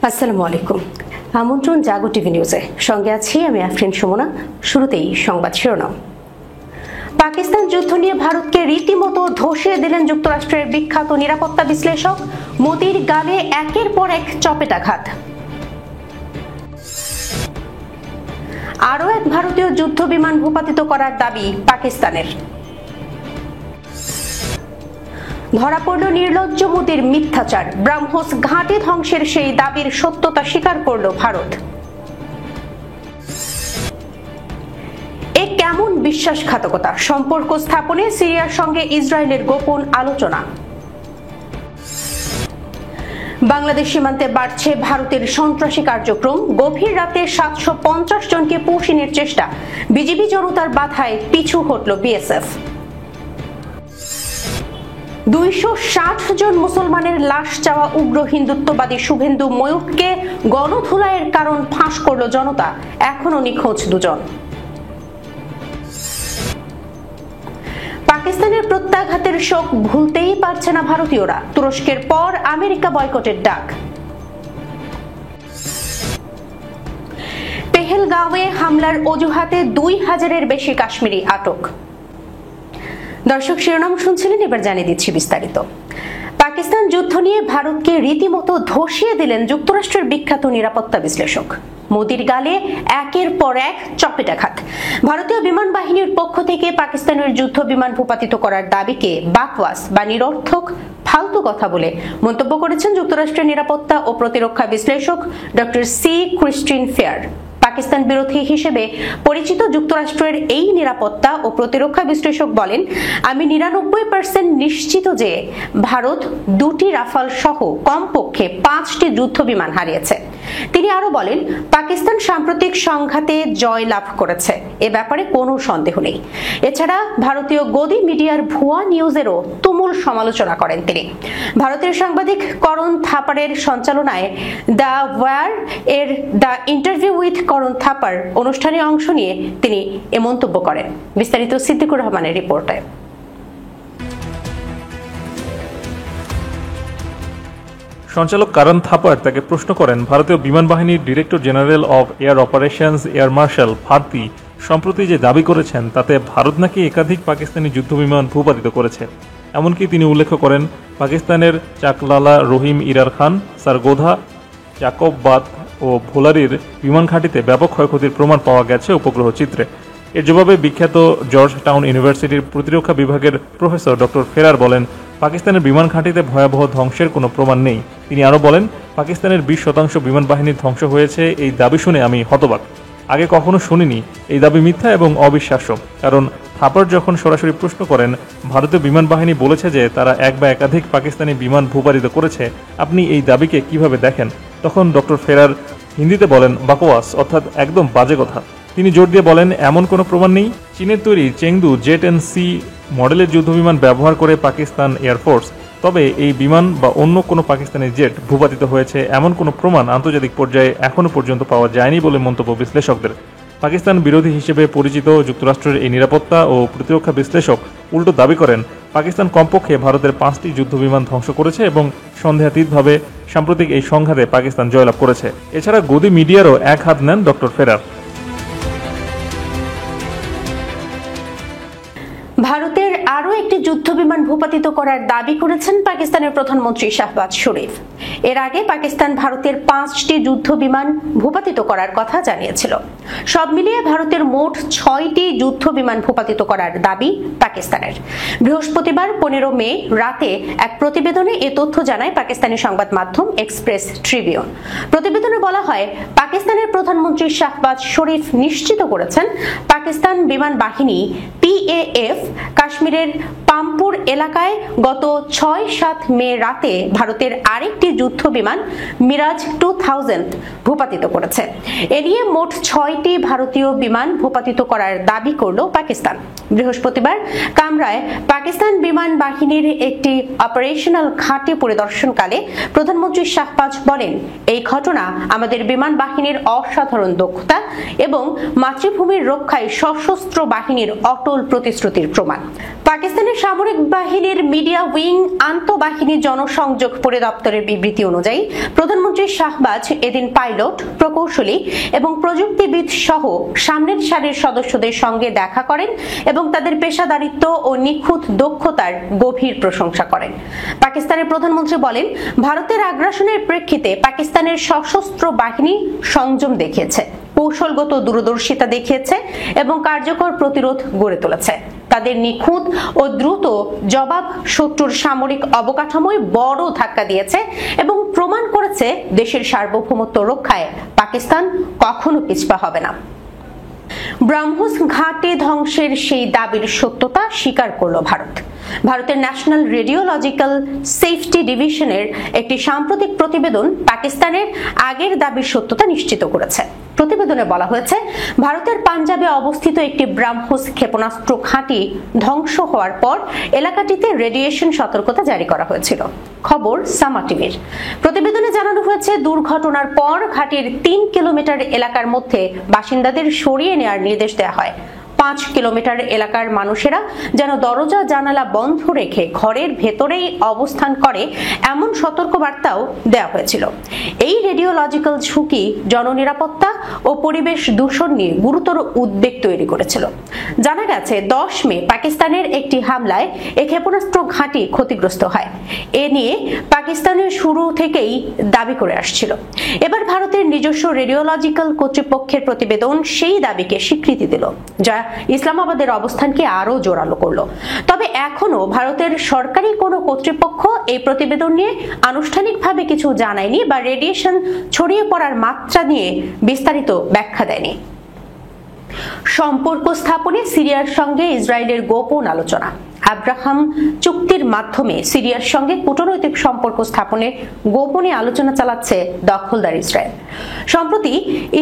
আসসালামু আলাইকুম। আমন্ত্রণ জাগো টিভি নিউজে, সঙ্গে আছি আমি আফরিন সুমনা। শুরুতেই সংবাদ শিরোনাম। পাকিস্তান যুদ্ধ নিয়ে ভারতকে রীতিমতো ধসিয়ে দিলেন যুক্তরাষ্ট্রের বিখ্যাত নিরাপত্তা বিশ্লেষক। মোদির গালে একের পর এক চপেটাঘাত। আরও এক ভারতীয় যুদ্ধ বিমান ভূপাতিত করার দাবি পাকিস্তানের। ধরা পড়ল নির্লজ্জ মোদির মিথ্যাচার। ব্রাহ্মস ঘাঁটি ধ্বংসের সেই দাবির সত্যতা স্বীকার করল ভারত। এ কেমন বিশ্বাসঘাতকতা? সম্পর্ক স্থাপনে সিরিয়ার সঙ্গে ইসরায়েলের গোপন আলোচনা। বাংলাদেশ সীমান্তে বাড়ছে ভারতের সন্ত্রাসী কার্যক্রম। গভীর রাতে 750 জনকে পুষিনের চেষ্টা। বিজিবি জনতার বাধায় পিছু হটল বিএসএফ। 260 জন মুসলমানের লাশ চাওয়া উগ্র হিন্দুত্ববাদী শুভেন্দু ময়ূখকে গণধুলাইয়ের কারণ ফাঁস করল জনতা। এখনো নিখোঁজ দুজন। পাকিস্তানের প্রত্যাঘাতের শোক ভুলতেই পারছে না ভারতীয়রা। তুরস্কের পর আমেরিকা বয়কটের ডাক। পেহেলগাঁওয়ে হামলার অজুহাতে 2000-এর বেশি কাশ্মীরি আটক। দর্শক, শিরোনাম শুনছিলেন, এবার জানিয়ে দিচ্ছি বিস্তারিত। পাকিস্তান যুদ্ধ নিয়ে ভারতকে রীতিমতো ধসিয়ে দিলেন যুক্তরাষ্ট্রের বিখ্যাত নিরাপত্তা বিশ্লেষক। মোদির গালে একের পর এক চপেটাঘাত। ভারতীয় বিমান বাহিনীর পক্ষ থেকে পাকিস্তানের যুদ্ধ বিমান ভূপাতিত করার দাবিকে বাকওয়াস বা নিরর্থক ফালতু কথা বলে মন্তব্য করেছেন যুক্তরাষ্ট্রের নিরাপত্তা ও প্রতিরক্ষা বিশ্লেষক doctor C Christine Fair. Pakistan বিরোধী হিসেবে পরিচিত যুক্তরাষ্ট্রের এই নিরাপত্তা ও প্রতিরক্ষা বিশ্লেষক বলেন, আমি 99% নিশ্চিত যে ভারত 2টি রাফাল সহ কমপক্ষে 5টি যুদ্ধ বিমান হারিয়েছে। তিনি আরো বলেন, পাকিস্তান সাম্প্রতিক সংঘাতে জয় লাভ করেছে, এ ব্যাপারে কোনো সন্দেহ নেই। এছাড়া ভারতীয় গদি মিডিয়ার ভুয়া নিউজেরও তুমুল সমালোচনা করেন তিনি। ভারতের সাংবাদিক করণ থাপারের সঞ্চালনায় দ্য ওয়ার এর দ্য ইন্টারভিউ উইথ করণ থাপার অনুষ্ঠানে অংশ নিয়ে তিনি এ মন্তব্য করেন। বিস্তারিত সিদ্দিকুর রহমানের রিপোর্টে। সঞ্চালক করণ থাপার তাকে প্রশ্ন করেন, ভারতীয় বিমান বাহিনীর director general of air operations air marshal Bharti সম্প্রতি যে দাবি করেছেন তাতে ভারত নাকি একাধিক পাকিস্তানি যুদ্ধবিমান ভূপাতিত করেছে। এমনকি তিনি উল্লেখ করেন, পাকিস্তানের চাকলালা, রহিম ইরার খান, সারগোধা, চাকববাদ ও ভোলারির বিমান ঘাঁটিতে ব্যাপক ক্ষয়ক্ষতির প্রমাণ পাওয়া গেছে উপগ্রহ চিত্রে। এর জবাবে বিখ্যাত জর্জ টাউন ইউনিভার্সিটির প্রতিরক্ষা বিভাগের প্রফেসর ডক্টর ফেরার বলেন, পাকিস্তানের বিমান ঘাঁটিতে ভয়াবহ ধ্বংসের কোনো প্রমাণ নেই। তিনি আরও বলেন, পাকিস্তানের 20% বিমান বাহিনীর ধ্বংস হয়েছে এই দাবি শুনে আমি হতবাক। আগে কখনো শুনিনি। এই দাবি মিথ্যা এবং অবিশ্বাস্য। কারণ থাপার যখন সরাসরি প্রশ্ন করেন, ভারতীয় বিমান বাহিনী বলেছে যে তারা এক বা একাধিক পাকিস্তানি বিমান ভূপাতিত করেছে, আপনি এই দাবিকে কিভাবে দেখেন? তখন ডক্টর ফেরার হিন্দিতে বলেন, বাকওয়াস, অর্থাৎ একদম বাজে কথা। তিনি জোর দিয়ে বলেন, এমন কোনো প্রমাণ নেই। চীনের তৈরি চেংদু জেট এন্ড সি মডেলের যুদ্ধবিমান ব্যবহার করে পাকিস্তান এয়ারফোর্স, তবে এই বিমান বা অন্য কোনো পাকিস্তানি জেট ভূপাতিত হয়েছে এমন কোনো প্রমাণ আন্তর্জাতিক পর্যায়ে এখনও পর্যন্ত পাওয়া যায়নি বলে মন্তব্য বিশ্লেষকদের। পাকিস্তান বিরোধী হিসেবে পরিচিত যুক্তরাষ্ট্রের এই নিরাপত্তা ও প্রতিরক্ষা বিশ্লেষক উল্টো দাবি করেন, পাকিস্তান কমপক্ষে ভারতের 5টি যুদ্ধবিমান ধ্বংস করেছে এবং সন্দেহাতীতভাবে সাম্প্রতিক এই সংঘাতে পাকিস্তান জয়লাভ করেছে। এছাড়া গদি মিডিয়ারও এক হাত নেন ডক্টর ফেরার। ভারতের আরও একটি যুদ্ধ বিমান ভূপাতিত করার দাবি করেছেন পাকিস্তানের প্রধানমন্ত্রী শাহবাজ শরীফ। এর আগে পাকিস্তান ভারতের 5টি যুদ্ধ বিমান ভূপাতিত করার কথা জানিয়েছিল। সব মিলিয়ে ভারতের মোট 6টি যুদ্ধ বিমান ভূপাতিত করার দাবি পাকিস্তানের। বৃহস্পতিবার 15 মে রাতে এক প্রতিবেদনে এ তথ্য জানায় পাকিস্তানি সংবাদ মাধ্যম এক্সপ্রেস ট্রিবিউন। প্রতিবেদনে বলা হয়, পাকিস্তানের প্রধানমন্ত্রী শাহবাজ শরীফ নিশ্চিত করেছেন, পাকিস্তান বিমান বাহিনী PAF কাশ্মীরের পাম্পুর এলাকায় গত 6-7 মে রাতে ভারতের আরেকটি যুদ্ধ বিমান মিরাজ 2000 ভূপাতিত করেছে। এ নিয়ে মোট 6টি ভারতীয় বিমান ভূপাতিত করার দাবি করল পাকিস্তান। বৃহস্পতিবার কামরায় পাকিস্তান বিমান বাহিনীর একটি অপারেশনাল ঘাঁটি পরিদর্শনকালে প্রধানমন্ত্রী শাহবাজ বলেন, এই ঘটনা আমাদের বিমান বাহিনীর অসাধারণ দক্ষতা এবং মাতৃভূমির রক্ষায় সশস্ত্র বাহিনীর অটল প্রতিশ্রুতির প্রমাণ। পাকিস্তানের সামরিক বাহিনীর মিডিয়া উইং আন্তঃবাহিনী জনসংযোগ পরিদপ্তরের বিবৃতি অনুযায়ী প্রধানমন্ত্রী শাহবাজ সিরাজ এদিন পাইলট, প্রকৌশলী এবং প্রযুক্তিবিদ সহ সামনের সারির সদস্যদের সঙ্গে দেখা করেন এবং তাদের পেশাদারিত্ব ও নিখুঁত দক্ষতার গভীর প্রশংসা করেন। পাকিস্তানের প্রধানমন্ত্রী বলেন, ভারতের আগ্রাসনের প্রেক্ষিতে পাকিস্তানের সশস্ত্র বাহিনী সংযম দেখিয়েছে, কৌশলগত দূরদর্শিতা দেখিয়েছে এবং কার্যকর প্রতিরোধ গড়ে তুলেছে। তাদের নিখুঁত ও দ্রুত জবাব শত্রুর সামরিক অবকাঠামোয় বড় ধাক্কা দিয়েছে এবং প্রমাণ করেছে দেশের সার্বভৌমত্ব রক্ষায় পাকিস্তান কখনো পিছপা হবে না। ব্রাহ্মস ঘাটে ধ্বংসের সেই দাবির সত্যতা স্বীকার করল ভারত। ভারতের ন্যাশনাল রেডিওলজিক্যাল সেফটি ডিভিশনের একটি সাম্প্রতিক প্রতিবেদন পাকিস্তানের আগের দাবির সত্যতা নিশ্চিত করেছে। প্রতিবেদনে বলা হয়েছে, ভারতের পাঞ্জাবে অবস্থিত একটি ব্রাহ্মস ক্ষেপণাস্ত্র ঘাঁটি ধ্বংস হওয়ার পর এলাকাটিতে রেডিয়েশন সতর্কতা জারি করা হয়েছিল। খবর সামা টিভির। প্রতিবেদনে জানানো হয়েছে, দুর্ঘটনার পর ঘাঁটির 3 কিলোমিটার এলাকার মধ্যে বাসিন্দাদের সরিয়ে নেওয়ার নির্দেশ দেওয়া হয়। 5 কিলোমিটার এলাকার মানুষেরা যেন দরজা জানালা বন্ধ রেখে ঘরের ভেতরেই অবস্থান করে এমন সতর্কবার্তাও দেওয়া হয়েছিল। এই রেডিওলজিক্যাল ঝুঁকি জননিরাপত্তা ও পরিবেশ দূষণ নিয়ে গুরুতর উদ্বেগ তৈরি করেছিল। জানা গেছে 10 মে পাকিস্তানের একটি হামলায় এই ক্ষেপণাস্ত্র ঘাঁটি ক্ষতিগ্রস্ত হয়। এ নিয়ে পাকিস্তানের শুরু থেকেই দাবি করে আসছিল। এবার ভারতের নিজস্ব রেডিওলজিক্যাল কর্তৃপক্ষের প্রতিবেদন সেই দাবিকে স্বীকৃতি দিল, যা ইসলামাবাদের অবস্থানকে আরো জোরালো করলো। তবে এখনো ভারতের সরকারি কোনো কর্তৃপক্ষ এই প্রতিবেদন নিয়ে আনুষ্ঠানিকভাবে কিছু জানায়নি বা রেডিয়েশন ছড়িয়ে পড়ার মাত্রা নিয়ে বিস্তারিত ব্যাখ্যা দেয়নি। সম্পর্ক স্থাপনে সিরিয়ার সঙ্গে ইসরায়েলের গোপন আলোচনা। আব্রাহাম চুক্তির মাধ্যমে সিরিয়ার সঙ্গে কূটনৈতিক সম্পর্ক স্থাপনের গোপনে আলোচনা চালাচ্ছে দখলদার ইসরায়েল। সম্প্রতি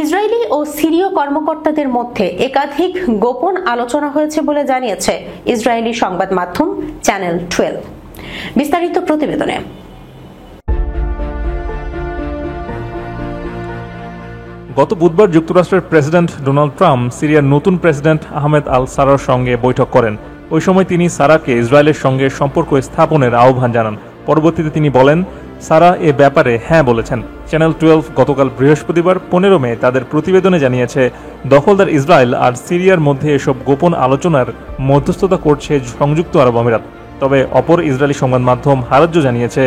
ইসরায়েলি ও সিরীয় কর্মকর্তাদের মধ্যে একাধিক গোপন আলোচনা হয়েছে বলে জানিয়েছে ইসরায়েলি সংবাদ মাধ্যম চ্যানেল 12। বিস্তারিত প্রতিবেদনে। গত বুধবার যুক্তরাষ্ট্রের প্রেসিডেন্ট ডোনাল্ড ট্রাম্প সিরিয়ার নতুন প্রেসিডেন্ট আহমেদ আল সারার সঙ্গে বৈঠক করেন। ওই সময় তিনি সারাকে ইসরায়েলের সঙ্গে সম্পর্ক স্থাপনের আহ্বান জানান। পরবর্তীতে তিনি বলেন, সারা এ ব্যাপারে হ্যাঁ বলেছেন। চ্যানেল 12 গতকাল বৃহস্পতিবার 15 মে তাদের প্রতিবেদনে জানিয়েছে, দখলদার ইসরায়েল আর সিরিয়ার মধ্যে এসব গোপন আলোচনার মধ্যস্থতা করছে সংযুক্ত আরব আমিরাত। তবে অপর ইসরায়েলি সংবাদ মাধ্যম হারাজ্য জানিয়েছে,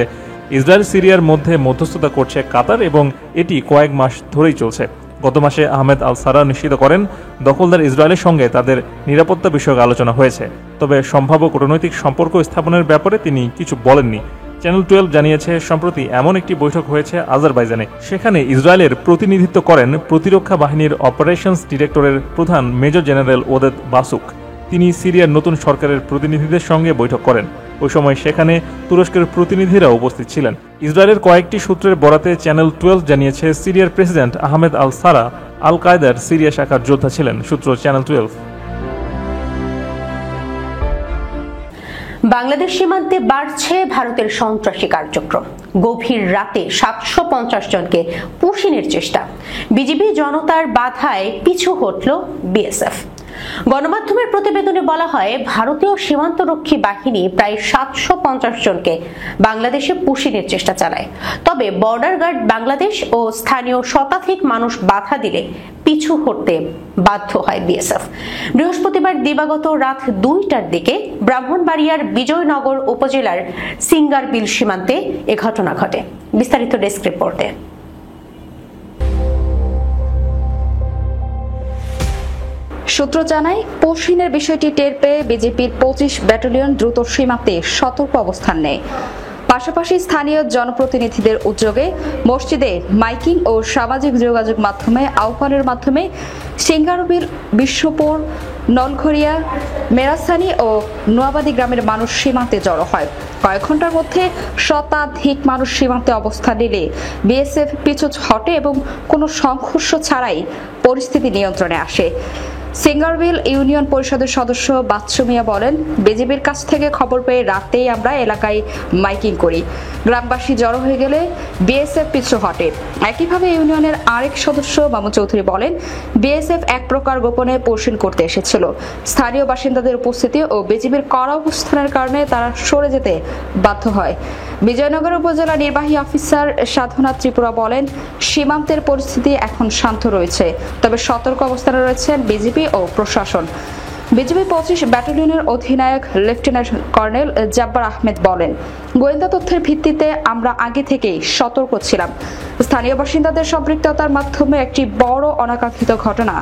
ইসরায়েল সিরিয়ার মধ্যে মধ্যস্থতা করছে কাতার এবং এটি কয়েক মাস ধরেই চলছে। গত মাসে আহমেদ আল সারা নিশ্চিত করেন, দখলদার ইসরায়েলের সঙ্গে তাদের নিরাপত্তা বিষয়ক আলোচনা হয়েছে। তবে সম্ভাব্য কূটনৈতিক সম্পর্ক স্থাপনের ব্যাপারে তিনি কিছু বলেননি। চ্যানেল 12 জানিয়েছে, সম্প্রতি এমন একটি বৈঠক হয়েছে আজারবাইজানে। সেখানে ইসরায়েলের প্রতিনিধিত্ব করেন প্রতিরক্ষা বাহিনীর অপারেশনস ডিরেক্টরের প্রধান মেজর জেনারেল ওদেদ বাসুক। তিনি সিরিয়ার নতুন সরকারের প্রতিনিধিদের সঙ্গে বৈঠক করেন। ওই সময় সেখানে তুরস্কের প্রতিনিধিরা উপস্থিত ছিলেন। ইসরায়েলের কয়েকটি সূত্রের বরাতে চ্যানেল 12 জানিয়েছে, সিরিয়ার প্রেসিডেন্ট আহমেদ আল সারা আল কায়দার সিরিয়া শাখার যোদ্ধা ছিলেন। সূত্র চ্যানেল 12। বাংলাদেশ সীমান্তে বাড়ছে ভারতের সন্ত্রাসী কার্যক্রম। গভীর রাতে 750 জনকে পুশিনের চেষ্টা। বিজিবি জনতার বাধায় পিছু হটল বিএসএফ। গণমাধ্যমের প্রতিবেদনে বলা হয়, ভারতীয় সীমান্তরক্ষী বাহিনী প্রায় 750 জনকে বাংলাদেশে পুশিনের চেষ্টা চালায়। তবে বর্ডার গার্ড বাংলাদেশ ও স্থানীয় শতাধিক মানুষ বাধা দিলে পিছু হটতে বাধ্য হয় বিএসএফ। বৃহস্পতিবার দিবাগত রাত 2টার দিকে ব্রাহ্মণবাড়িয়ার বিজয়নগর উপজেলার সিঙ্গারবিল সীমান্তে এ ঘটনা ঘটে। বিস্তারিত ডেস্ক রিপোর্টে। সূত্র জানায়, পুশিনের বিষয়টি টের পেয়ে বিজেপির 25 ব্যাটালিয়ন দ্রুত সীমান্তে সতর্ক অবস্থান নেয়। পাশাপাশি স্থানীয় জনপ্রতিনিধিদের উদ্যোগে মসজিদে মাইকিং ও সামাজিক যোগাযোগ মাধ্যমে আহ্বানের মাধ্যমে সিঙ্গারবিল, বিষ্ণুপুর, নলঘরিয়া, মেরাসানি ও নোয়াবাদী গ্রামের মানুষ সীমান্তে জড়ো হয়। কয়েক ঘন্টার মধ্যে শতাধিক মানুষ সীমান্তে অবস্থান নিলে বিএসএফ পিছু হটে এবং কোনো সংঘর্ষ ছাড়াই পরিস্থিতি নিয়ন্ত্রণে আসে। সিঙ্গারভিল ইউনিয়ন পরিষদের সদস্য বাচ্চু মিয়া বলেন, বিজেপির কাছ থেকে খবর পেয়ে রাতেই আমরা এলাকায় মাইকিং করি। গ্রামবাসী জড়ো হয়ে গেলে বিএসএফ পিছু হটে। একইভাবে ইউনিয়নের আরেক সদস্য মামু চৌধুরী বলেন, বিএসএফ এক প্রকার গোপনে পোষণ করতে এসেছিল। স্থানীয় বাসিন্দাদের উপস্থিতি ও বিজেপির কড়া অবস্থানের কারণে তারা সরে যেতে বাধ্য হয়। বিজয়নগর উপজেলা নির্বাহী অফিসার সাধনা ত্রিপুরা বলেন, সীমান্তের পরিস্থিতি এখন শান্ত রয়েছে, তবে সতর্ক অবস্থানে রয়েছেন বিজেপি ও প্রশাসন। বিজেপি 25 ব্যাটালিয়নের অধিনায়ক লেফটেন্যান্ট কর্নেল জব্বার আহমেদ বলেন, গোয়েন্দা তথ্যের ভিত্তিতে আমরা আগে থেকেই সতর্ক ছিলাম। স্থানীয় বাসিন্দাদের সম্পৃক্ততার মাধ্যমে একটি বড় অনাকাঙ্ক্ষিত ঘটনা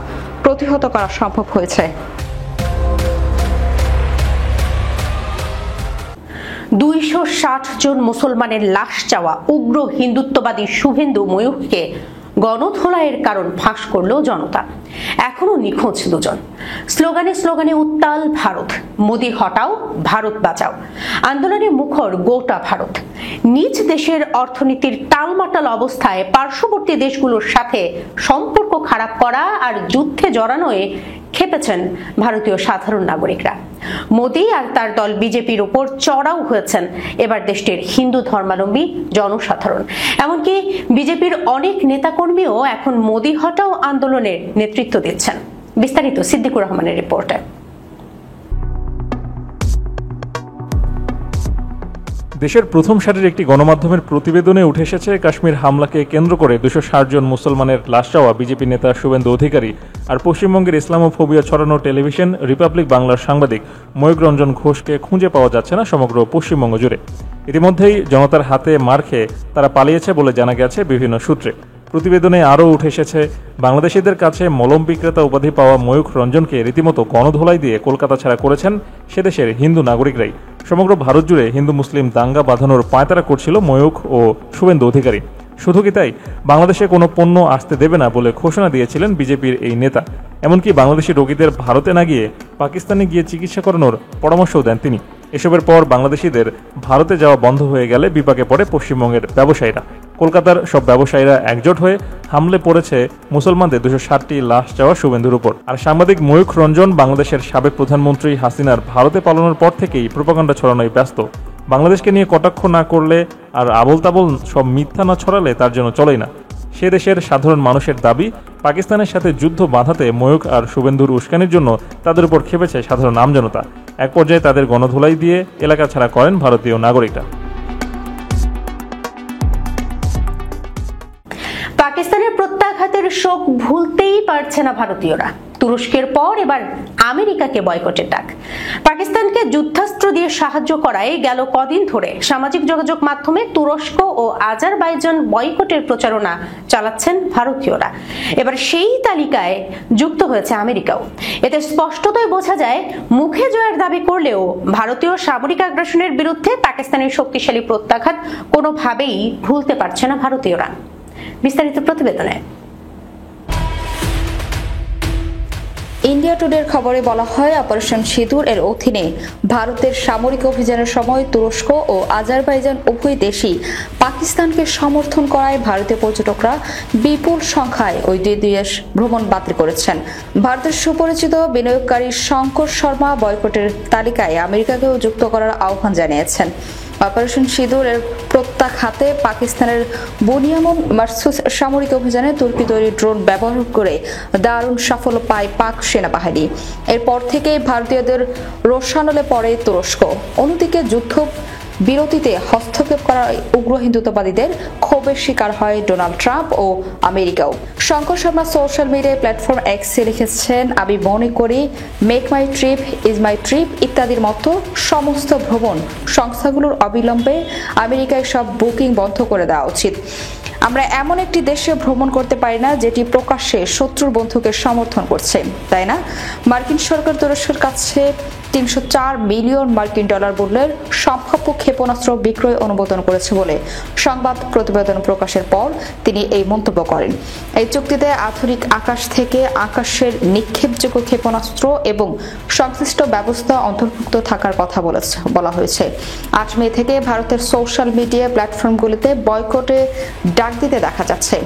প্রতিহত করা সম্ভব হয়েছে। 260 জন মুসলমানের লাশ চাওয়া উগ্র হিন্দুত্ববাদী শুভেন্দু ময়ূখকে গণধোলাইয়ের কারণ ফাঁস করল জনতা। এখনো নিখোঁজ দুজন। স্লোগানে স্লোগানে উত্তাল ভারত, মোদি হটাও ভারত বাঁচাও আন্দোলনে মুখর গোটা ভারত। নিজ দেশের অর্থনীতির টালমাটাল অবস্থায় পার্শ্ববর্তী দেশগুলোর সাথে সম্পর্ক খারাপ করা আর যুদ্ধে জড়ানোয় খেপেছেন ভারতীয় সাধারণ নাগরিকরা। মোদি আর তার দল বিজেপির উপর চড়াও হয়েছেন এবার দেশটির হিন্দু ধর্মাবলম্বী জনসাধারণ। এমনকি বিজেপির অনেক নেতাকর্মীও এখন মোদি হটাও আন্দোলনের নেতৃত্ব দিচ্ছেন। বিস্তারিত সিদ্দিকুর রহমানের রিপোর্টে। দেশের প্রথম সারির একটি গণমাধ্যমের প্রতিবেদনে উঠে এসেছে, কাশ্মীর হামলাকে কেন্দ্র করে 260 জন মুসলমানের লাশ চাওয়া বিজেপি নেতা শুভেন্দু অধিকারী আর পশ্চিমবঙ্গের ইসলামোফোবিয়া ছড়ানো টেলিভিশন রিপাবলিক বাংলার সাংবাদিক ময়ূখ রঞ্জন ঘোষকে খুঁজে পাওয়া যাচ্ছে না সমগ্র পশ্চিমবঙ্গ জুড়ে। ইতিমধ্যেই জনতার হাতে মার খেয়ে তারা পালিয়েছে বলে জানা গেছে বিভিন্ন সূত্রে। প্রতিবেদনে আরও উঠে এসেছে, বাংলাদেশিদের কাছে মলম বিক্রেতা উপাধি পাওয়া ময়ূখ রঞ্জনকে রীতিমতো গণধোলাই দিয়ে কলকাতা ছাড়া করেছেন সেদেশের হিন্দু নাগরিকরাই। সমগ্র ভারত জুড়ে হিন্দু মুসলিম দাঙ্গা বাঁধানোর পায়তারা করছিল ময়ূখ ও শুভেন্দু অধিকারী। শুধু কি তাই, বাংলাদেশে কোনো পণ্য আসতে দেবে না বলে ঘোষণা দিয়েছিলেন বিজেপির এই নেতা। এমনকি বাংলাদেশি রোগীদের ভারতে না গিয়ে পাকিস্তানে গিয়ে চিকিৎসা করানোর পরামর্শও দেন তিনি। এসবের পর বাংলাদেশিদের ভারতে যাওয়া বন্ধ হয়ে গেলে বিপাকে পড়ে পশ্চিমবঙ্গের ব্যবসায়ীরা। কলকাতার সব ব্যবসায়ীরা একজোট হয়ে হামলে পড়েছে মুসলমানদের 260টি লাশ চাওয়া শুভেন্দুর উপর। আর সাংবাদিক ময়ূখ রঞ্জন বাংলাদেশের সাবেক প্রধানমন্ত্রী হাসিনার ভারতে পালানোর পর থেকেই প্রোপাগান্ডা ছড়ানোয় ব্যস্ত। বাংলাদেশকে নিয়ে কটাক্ষ না করলে আর আবল তাবল সব মিথ্যা না ছড়ালে তার জন্য চলেই না। সে দেশের সাধারণ মানুষের দাবি, পাকিস্তানের সাথে যুদ্ধ বাঁধাতে ময়ূখ আর শুভেন্দুর উস্কানির জন্য তাদের উপর খেপেছে সাধারণ আমজনতা। এক পর্যায়ে তাদের গণধোলাই দিয়ে এলাকা ছাড়া করেন ভারতীয় নাগরিকরা। পাকিস্তানের প্রত্যাঘাতের শোক ভুলতেই পারছে না ভারতীয়রা। তুরস্কের পর এবার আমেরিকাকে বয়কটের ডাক। পাকিস্তানকে যুদ্ধাস্ত্র দিয়ে সাহায্য করায় গেল কদিন ধরে সামাজিক যোগাযোগ মাধ্যমে তুরস্ক ও আজারবাইজান বয়কটের প্রচারণা চালাচ্ছেন ভারতীয়রা। এবার সেই তালিকায় যুক্ত হয়েছে আমেরিকাও। এতে স্পষ্টতই বোঝা যায়, মুখে জয়ের দাবি করলেও ভারতীয় সামরিক আগ্রাসনের বিরুদ্ধে পাকিস্তানের শক্তিশালী প্রত্যাঘাত কোনোভাবেই ভুলতে পারছে না ভারতীয়রা। বিস্তারিত প্রতিবেদনে। ইন্ডিয়া টুডের খবরে বলা হয়, অপারেশন সিঁদুর এর অধীনে ভারতের সামরিক অভিযানের সময় তুরস্ক ও আজারবাইজান উভয় দেশই পাকিস্তানকে সমর্থন করায় ভারতীয় পর্যটকরা বিপুল সংখ্যায় ওই দুই দেশ ভ্রমণ বাতিল করেছেন। ভারতের সুপরিচিত বিনিয়োগকারী শঙ্কর শর্মা বয়কটের তালিকায় আমেরিকাকেও যুক্ত করার আহ্বান জানিয়েছেন। অপারেশন সিঁদুর এর প্রত্যাঘাতে পাকিস্তানের বুনিয়ামুন মারসুস সামরিক অভিযানে তুর্কি তৈরি ড্রোন ব্যবহার করে দারুণ সাফল্য পায় পাক সেনাবাহিনী। এরপর থেকে ভারতীয়দের রোষানলে পড়ে তুরস্ক। অন্যদিকে যুদ্ধ বিরতিতে হস্তক্ষেপ করা উগ্র হিন্দুত্ববাদীদের ক্ষোভের শিকার হয় ডোনাল্ড ট্রাম্প ও আমেরিকাও। Shankar Sharma social media platform এক্সে লিখেছেন, আমি মনে করি মেক মাই ট্রিপ ইজ মাই ট্রিপ ইত্যাদির মতো সমস্ত ভ্রমণ সংস্থাগুলোর অবিলম্বে আমেরিকায় সব বুকিং বন্ধ করে দেওয়া উচিত। আমরা এমন একটি দেশে ভ্রমণ করতে পারি না যেটি প্রকাশ্যে শত্রুর বন্ধুকে সমর্থন করছে, তাই না? মার্কিন সরকার তুরস্কের কাছে 304 মিলিয়ন মার্কিন ডলার মূল্যের সম্ভাব্য ক্ষেপণাস্ত্র বিক্রয় অনুমোদন করেছে বলে সংবাদ প্রতিবেদন প্রকাশের পর তিনি এই মন্তব্য করেন। এই চুক্তিতে আধুনিক আকাশ থেকে আকাশের নিক্ষেপযোগ্য ক্ষেপণাস্ত্র এবং সংশ্লিষ্ট ব্যবস্থা অন্তর্ভুক্ত থাকার কথা বলা হয়েছে। 8 মে থেকে ভারতের সোশ্যাল মিডিয়া প্ল্যাটফর্মগুলিতে বয়কটে ডাক দিতে দেখা যাচ্ছে।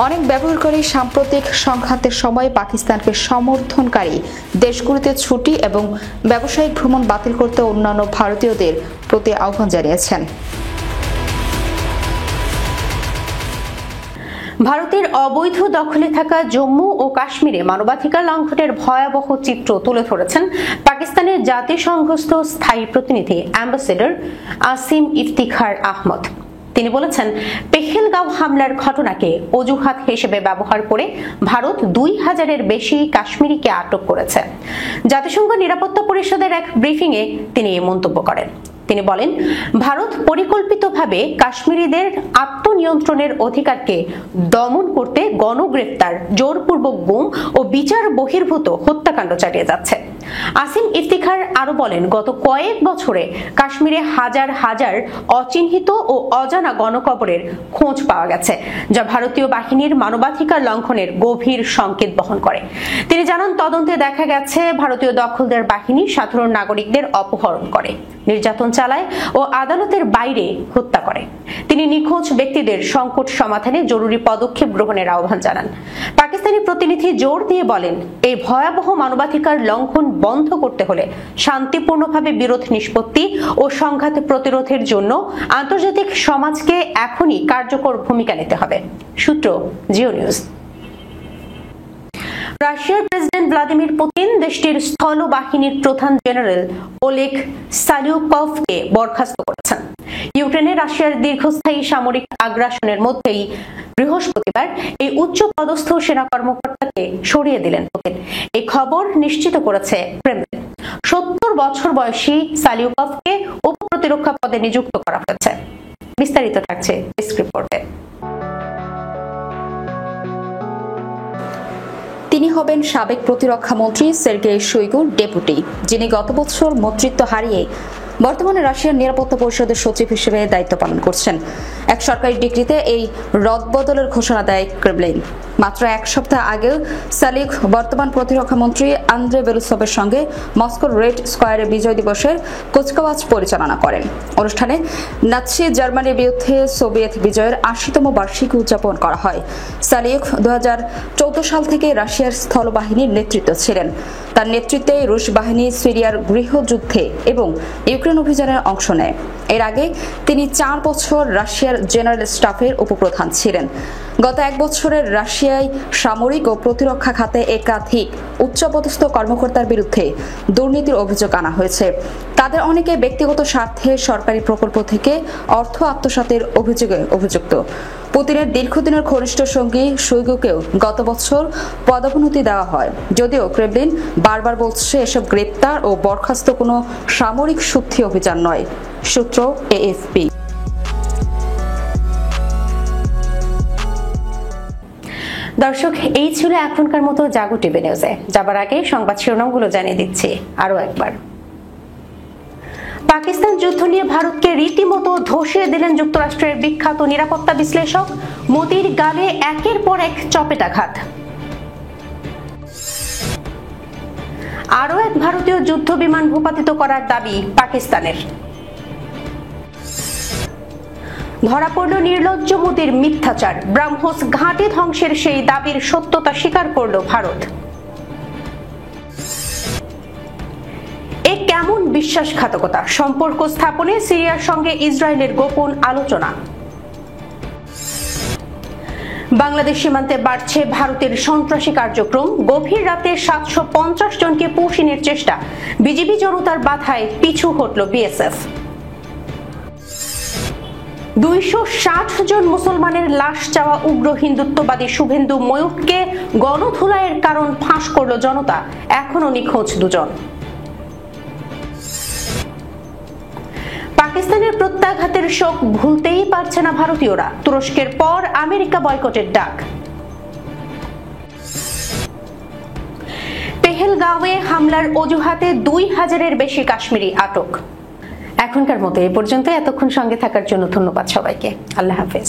অনেক ব্যবহারকারী সাম্প্রতিক সংঘাতের সময় পাকিস্তানকে সমর্থনকারী দেশগুলোতে ছুটি এবং ব্যবসায়িক ভ্রমণ বাতিল করতে অন্যান্য ভারতীয়দের প্রতি আহ্বান জানিয়েছেন। ভারতের অবৈধ দখলে থাকা জম্মু ও কাশ্মীরে মানবাধিকার লঙ্ঘনের ভয়াবহ চিত্র তুলে ধরেছেন পাকিস্তানের জাতিসংঘস্থ স্থায়ী প্রতিনিধি অ্যাম্বাসেডর আসিম ইফতিখার আহমদ। তিনি বলেছেন, পেহেলগাঁও হামলার ঘটনাকে অজুহাত হিসেবে ব্যবহার করে ভারত 2000-এর বেশি কাশ্মীরিকে আটক করেছে। জাতিসংঘ নিরাপত্তা পরিষদের এক ব্রিফিংয়ে তিনি এই মন্তব্য করেন। তিনি বলেন, ভারত পরিকল্পিতভাবে কাশ্মীরিদের আত্মনিয়ন্ত্রণের অধিকারকে দমন করতে গণগ্রেফতার, জোরপূর্বক গুম ও বিচার বহির্ভূত হত্যাকাণ্ড চালিয়ে যাচ্ছে। আসিম ইফতিখার আরো বলেন, গত কয়েক বছরে কাশ্মীরে হাজার হাজার অচিহ্নিত ও অজানা গণকবরের খোঁজ পাওয়া গেছে, যা ভারতীয় বাহিনীর মানবাধিকার লঙ্ঘনের গভীর সংকেত বহন করে। তিনি জানান, তদন্তে দেখা গেছে ভারতীয় দখলদার বাহিনী সাধারণ নাগরিকদের অপহরণ করে, নির্যাতন চালায় ও আদালতের বাইরে হত্যা করে। তিনি নিখোঁজ ব্যক্তিদের সংকট সমাধানে জরুরি পদক্ষেপ গ্রহণের আহ্বান জানান। পাকিস্তানি প্রতিনিধি জোর দিয়ে বলেন, এই ভয়াবহ মানবাধিকার লঙ্ঘন বন্ধ করতে হলে শান্তিপূর্ণভাবে বিরোধ নিষ্পত্তি ও সংঘাত প্রতিরোধের জন্য আন্তর্জাতিক সমাজকে এখনই কার্যকর ভূমিকা নিতে হবে। সূত্র জিও নিউজ। রাশিয়ার প্রেসিডেন্ট ভ্লাদিমির পুতিন দেশটির স্থল বাহিনীর প্রধান জেনারেল ওলেগ সালিউকভকে বরখাস্ত করেছেন। ইউক্রেনে রাশিয়ার দীর্ঘস্থায়ী সামরিক আগ্রাসনের মধ্যেই বৃহস্পতিবার এই উচ্চ পদস্থ সেনা কর্মকর্তাকে সরিয়ে দিলেন পুতিন। এই খবর নিশ্চিত করেছে ক্রেমলিন। 70 বছর বয়সী সালিউকভকে উপপ্রতিরক্ষা পদে নিযুক্ত করা হয়েছে। বিস্তারিত থাকছে ডেস্ক রিপোর্টে। তিনি হবেন সাবেক প্রতিরক্ষা মন্ত্রী সের্গেই শোইগুর ডেপুটি, যিনি গত বছর মন্ত্রিত্ব হারিয়ে বর্তমানে রাশিয়ার নিরাপত্তা পরিষদের সচিব হিসেবে দায়িত্ব পালন করছেন। এক সরকারি ডিক্রিতে এই রদবদলের ঘোষণা দেয় ক্রেমলিন। মাত্র এক সপ্তাহ আগেও সালিক বর্তমান প্রতিরক্ষা মন্ত্রী আন্দ্রে বেলুসভের সঙ্গে মস্কোর রেড স্কোয়ারে বিজয় দিবসের কুচকাওয়াজ পরিচালনা করেন। অনুষ্ঠানে নাৎসি জার্মানির বিরুদ্ধে সোভিয়েত বিজয়ের 80তম বার্ষিকী উদযাপন করা হয়। সালিক 2014 সাল থেকে রাশিয়ার স্থলবাহিনীর নেতৃত্ব ছিলেন। তার নেতৃত্বে রুশ বাহিনী সিরিয়ার গৃহযুদ্ধে এবং ইউক্রেন অভিযানের অংশ নেয়। এর আগে তিনি 4 বছর রাশিয়ার জেনারেল স্টাফের উপপ্রধান ছিলেন। গত এক বছরের রাশিয়ায় সামরিক ও প্রতিরক্ষা খাতে একাধিক উচ্চপদস্থ কর্মকর্তার বিরুদ্ধে দুর্নীতির অভিযোগ আনা হয়েছে। তাদের অনেকে ব্যক্তিগত স্বার্থে সরকারি প্রকল্প থেকে অর্থ আত্মসাতের অভিযোগে অভিযুক্ত। পুতিনের দীর্ঘদিনের ঘনিষ্ঠ সঙ্গী শোইগুকেও গত বছর পদোন্নতি দেওয়া হয়, যদিও ক্রেমলিন বারবার বলছে এসব গ্রেপ্তার ও বরখাস্ত কোনো সামরিক শুদ্ধি অভিযান নয়। সূত্র এএফপি। দর্শক, এই ছিল এখনকার মতো জাগো টিভি নিউজে। যাবার আগে সংবাদ শিরোনামগুলো জানিয়ে দিচ্ছি আরো একবার। পাকিস্তান যুদ্ধ নিয়ে ভারতকে রীতিমতো ধসিয়ে দিলেন যুক্তরাষ্ট্রের বিখ্যাত নিরাপত্তা বিশ্লেষক। মোদির গালে একের পর এক চপেটাঘাত। আরও এক ভারতীয় যুদ্ধ বিমান ভূপাতিত করার দাবি পাকিস্তানের। ধরা পড়ল নির্লজ্জ মোদির মিথ্যাচার। ব্রাহ্মস ঘাঁটি ধ্বংসের সেই দাবির সত্যতা স্বীকার করল ভারত। এ কেমন বিশ্বাসঘাতকতা! সম্পর্ক স্থাপনে সিরিয়ার সঙ্গে ইসরায়েলের গোপন আলোচনা। বাংলাদেশ সীমান্তে বাড়ছে ভারতের সন্ত্রাসী কার্যক্রম। গভীর রাতে 750 জনকে পুষিনের চেষ্টা। বিজিবি জনতার বাধায় পিছু হটল বিএসএফ। 260 জন মুসলমানের লাশ চাওয়া উগ্র হিন্দুত্ববাদী শুভেন্দু ময়ূরকে গণধুলাইয়ের কারণ ফাঁস করল জনতা। এখনো নিখোঁজ 2 জন। পাকিস্তানের প্রত্যাঘাতের শোক ভুলতেই পারছে না ভারতীয়রা। তুরস্কের পর আমেরিকা বয়কটের ডাক। পেহেলগাঁওয়ে হামলার অজুহাতে 2000-এর বেশি কাশ্মীরি আটক। এখনকার মতো এই পর্যন্ত। এতক্ষণ সঙ্গে থাকার জন্য ধন্যবাদ সবাইকে। আল্লাহ হাফেজ।